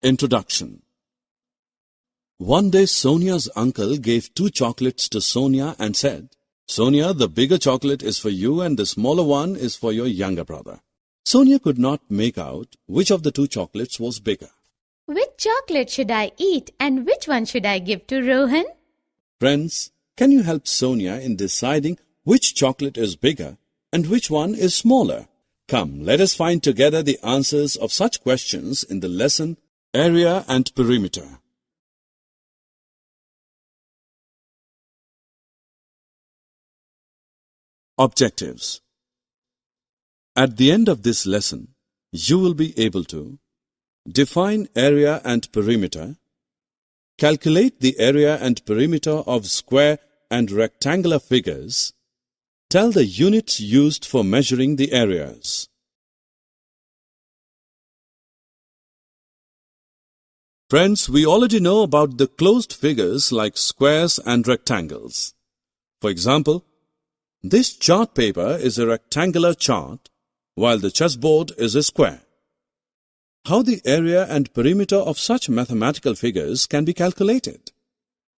Introduction. One day Sonia's uncle gave 2 chocolates to Sonia and said, "Sonia, the bigger chocolate is for you and the smaller one is for your younger brother." Sonia could not make out which of the 2 chocolates was bigger. Which chocolate should I eat and which one should I give to Rohan? Friends, can you help Sonia in deciding which chocolate is bigger and which one is smaller? Come, let us find together the answers of such questions in the lesson Area and Perimeter. Objectives. At the end of this lesson, you will be able to define area and perimeter, calculate the area and perimeter of square and rectangular figures, tell the units used for measuring the areas. Friends, we already know about the closed figures like squares and rectangles. For example, this chart paper is a rectangular chart, while the chessboard is a square. How the area and perimeter of such mathematical figures can be calculated?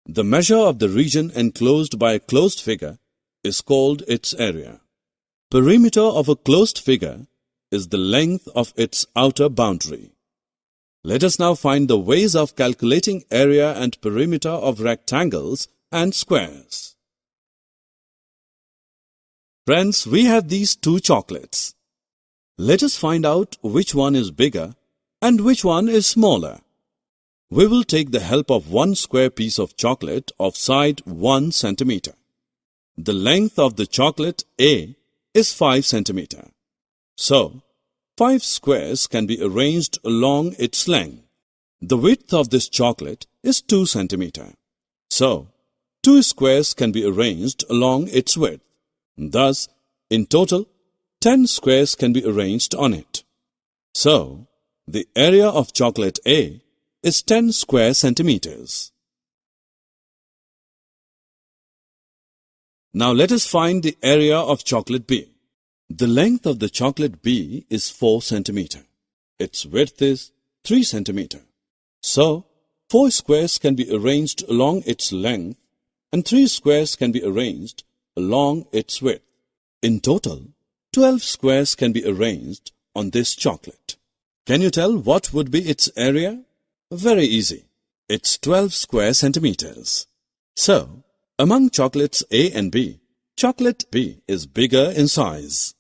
The measure of the region enclosed by a closed figure is called its area. Perimeter of a closed figure is the length of its outer boundary. Let us now find the ways of calculating area and perimeter of rectangles and squares. Friends, we have these 2 chocolates. Let us find out which one is bigger and which one is smaller. We will take the help of one square piece of chocolate of side 1 centimeter. The length of the chocolate A is 5 centimeter. So, 5 squares can be arranged along its length. The width of this chocolate is 2 centimeter. So, 2 squares can be arranged along its width. Thus, in total, 10 squares can be arranged on it. So, the area of chocolate A is 10 square centimeters. Now let us find the area of chocolate B. The length of the chocolate B is 4 centimeter. Its width is 3 centimeter. So, 4 squares can be arranged along its length and 3 squares can be arranged along its width. In total, 12 squares can be arranged on this chocolate. Can you tell what would be its area? Very easy. It's 12 square centimeters. So, among chocolates A and B, chocolate B is bigger in size.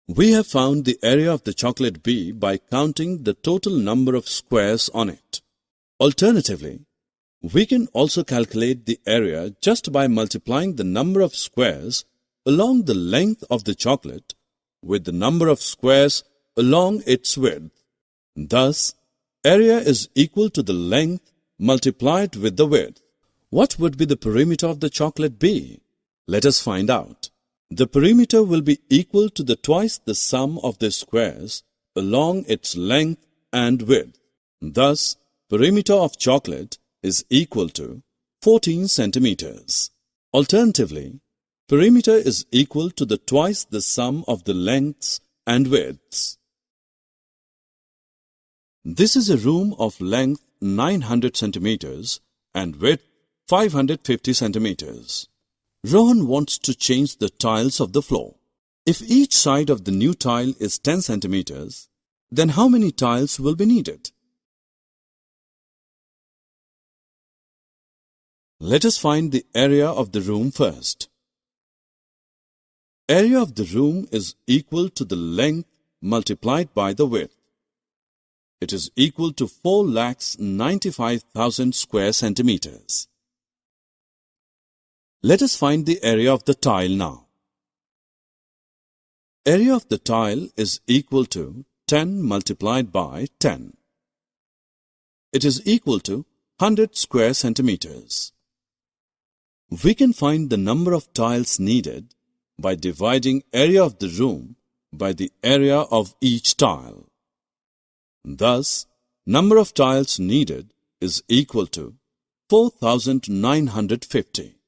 We have found the area of the chocolate B by counting the total number of squares on it. Alternatively, we can also calculate the area just by multiplying the number of squares along the length of the chocolate with the number of squares along its width. Thus, area is equal to the length multiplied with the width. What would be the perimeter of the chocolate B? Let us find out. The perimeter will be equal to twice the sum of the squares along its length and width. Thus, perimeter of chocolate is equal to 14 centimeters. Alternatively, perimeter is equal to twice the sum of the lengths and widths. This is a room of length 900 centimeters and width 550 centimeters. Rohan wants to change the tiles of the floor. If each side of the new tile is 10 centimeters, then how many tiles will be needed? Let us find the area of the room first. Area of the room is equal to the length multiplied by the width. It is equal to 4,95,000 square centimeters. Let us find the area of the tile now. Area of the tile is equal to 10 multiplied by 10. It is equal to 100 square centimeters. We can find the number of tiles needed by dividing area of the room by the area of each tile. Thus, number of tiles needed is equal to 4,950.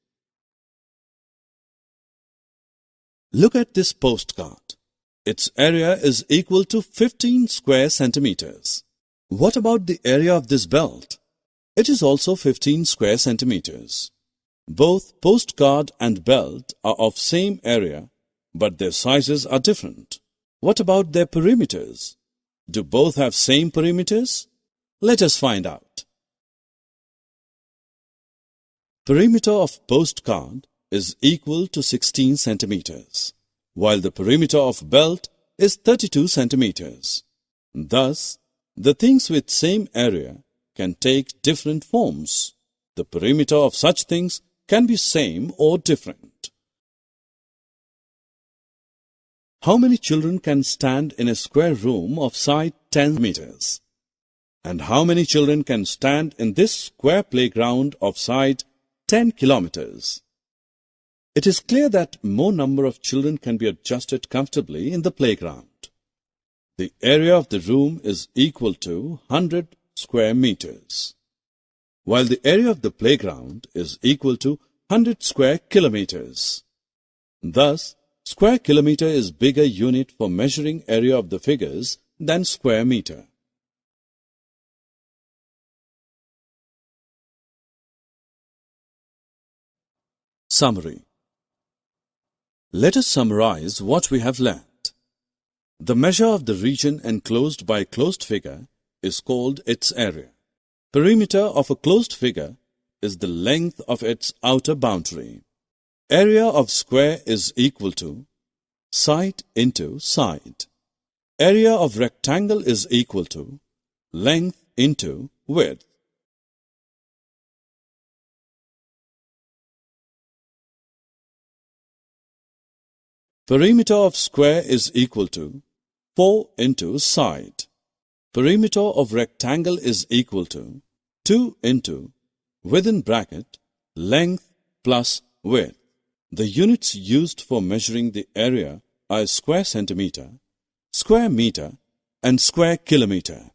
Look at this postcard. its area is equal to 15 square centimeters. What about the area of this belt? It is also 15 square centimeters. Both postcard and belt are of same area, but their sizes are different. What about their perimeters? Do both have same perimeters? Let us find out. Perimeter of postcard is equal to 16 centimeters, while the perimeter of belt is 32 centimeters. Thus, the things with same area can take different forms. The perimeter of such things can be same or different. How many children can stand in a square room of side 10 meters? And how many children can stand in this square playground of side 10 kilometers? It is clear that more number of children can be adjusted comfortably in the playground. The area of the room is equal to 100 square meters, while the area of the playground is equal to 100 square kilometers. Thus, square kilometer is bigger unit for measuring area of the figures than square meter. Summary. Let us summarize what we have learnt. The measure of the region enclosed by a closed figure is called its area. Perimeter of a closed figure is the length of its outer boundary. Area of square is equal to side into side. Area of rectangle is equal to length into width. Perimeter of square is equal to 4 into side. Perimeter of rectangle is equal to 2 into, within bracket, length plus width. The units used for measuring the area are square centimeter, square meter and square kilometer.